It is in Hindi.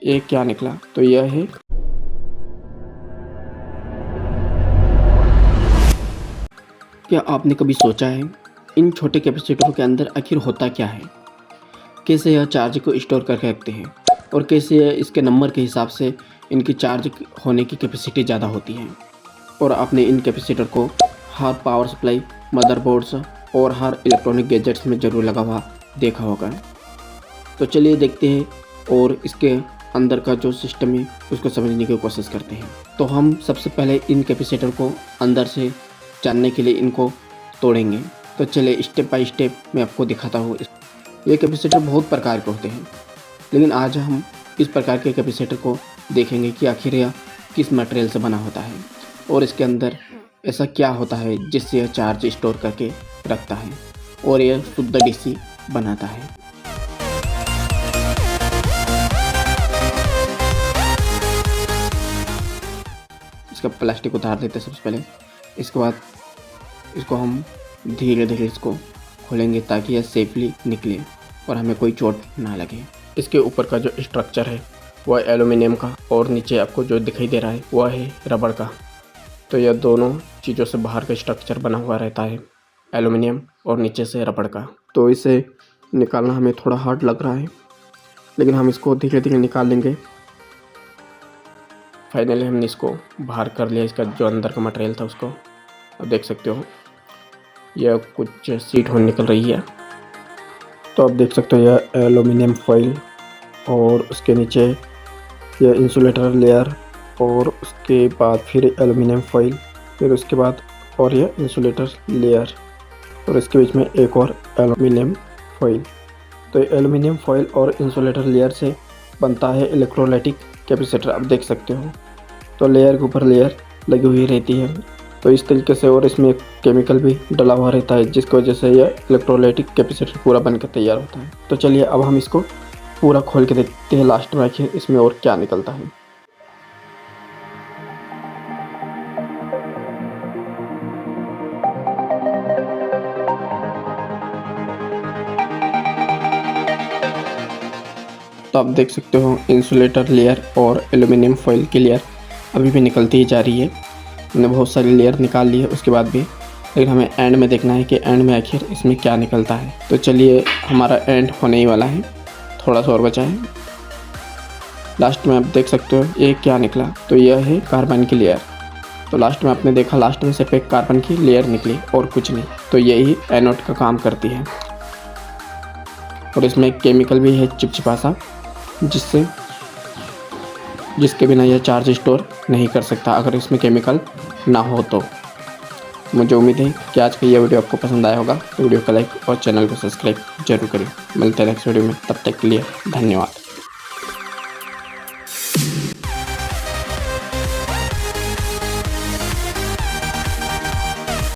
ये क्या निकला, तो यह है क्या आपने कभी सोचा है इन छोटे कैपेसिटरों के अंदर आखिर होता क्या है? कैसे यह चार्ज को स्टोर करके रखते हैं और कैसे यह इसके नंबर के हिसाब से इनकी चार्ज होने की कैपेसिटी ज़्यादा होती है। और आपने इन कैपेसिटर को हर पावर सप्लाई, मदरबोर्ड्स और हर इलेक्ट्रॉनिक गैजेट्स में ज़रूर लगा हुआ देखा होगा। तो चलिए देखते हैं और इसके अंदर का जो सिस्टम है उसको समझने की कोशिश करते हैं। तो हम सबसे पहले इन कैपेसिटर को अंदर से जानने के लिए इनको तोड़ेंगे। तो चलिए स्टेप बाय स्टेप मैं आपको दिखाता हूँ। ये कैपेसिटर बहुत प्रकार के होते हैं, लेकिन आज हम इस प्रकार के कैपेसिटर को देखेंगे कि आखिर यह किस मटेरियल से बना होता है और इसके अंदर ऐसा क्या होता है जिससे यह चार्ज स्टोर करके रखता है और यह शुद्ध डीसी बनाता है। इसका प्लास्टिक उतार देते हैं सबसे पहले। इसके बाद इसको हम धीरे धीरे इसको खोलेंगे ताकि यह सेफली निकले और हमें कोई चोट ना लगे। इसके ऊपर का जो स्ट्रक्चर है वह एल्युमिनियम का और नीचे आपको जो दिखाई दे रहा है वह है रबड़ का। तो यह दोनों चीज़ों से बाहर का स्ट्रक्चर बना हुआ रहता है, एल्युमिनियम और नीचे से रबड़ का। तो इसे निकालना हमें थोड़ा हार्ड लग रहा है, लेकिन हम इसको धीरे धीरे निकाल लेंगे। फाइनली हमने इसको बाहर कर लिया, इसका जो अंदर का मटेरियल था उसको। अब देख सकते हो यह कुछ सीट हो निकल रही है। तो आप देख सकते हो यह एल्युमिनियम फॉइल और उसके नीचे यह इंसुलेटर लेयर और उसके बाद फिर एल्युमिनियम फॉइल, फिर उसके बाद और यह इंसुलेटर लेयर और इसके बीच में एक और एल्युमिनियम फॉइल। तो एल्युमिनियम फॉइल और इंसुलेटर लेयर से बनता है इलेक्ट्रोलाइटिक कैपेसिटर। आप देख सकते हो तो लेयर के ऊपर लेयर लगी हुई रहती है, तो इस तरीके से। और इसमें एक केमिकल भी डला हुआ रहता है जिसकी वजह से यह इलेक्ट्रोलाइटिक कैपेसिटर पूरा बनकर तैयार होता है। तो चलिए अब हम इसको पूरा खोल के देखते हैं लास्ट में आखिर इसमें और क्या निकलता है। तो आप देख सकते हो इंसुलेटर लेयर और एल्युमिनियम फॉइल की लेयर अभी भी निकलती ही जा रही है। हमने बहुत सारी लेयर निकाल ली है उसके बाद भी, लेकिन हमें एंड में देखना है कि एंड में आखिर इसमें क्या निकलता है। तो चलिए हमारा एंड होने ही वाला है, थोड़ा सा और बचा है। लास्ट में आप देख सकते हो ये क्या निकला, तो यह है कार्बन की लेयर। तो लास्ट में आपने देखा लास्ट में सिर्फ एक कार्बन की लेयर निकली और कुछ नहीं। तो यही एनोड का काम करती है और इसमें एक केमिकल भी है चिपचिपा सा, जिसके बिना यह चार्ज स्टोर नहीं कर सकता अगर इसमें केमिकल ना हो तो। मुझे उम्मीद है कि आज का यह वीडियो आपको पसंद आया होगा। तो वीडियो को लाइक और चैनल को सब्सक्राइब जरूर करें। मिलते हैं नेक्स्ट वीडियो में, तब तक के लिए धन्यवाद।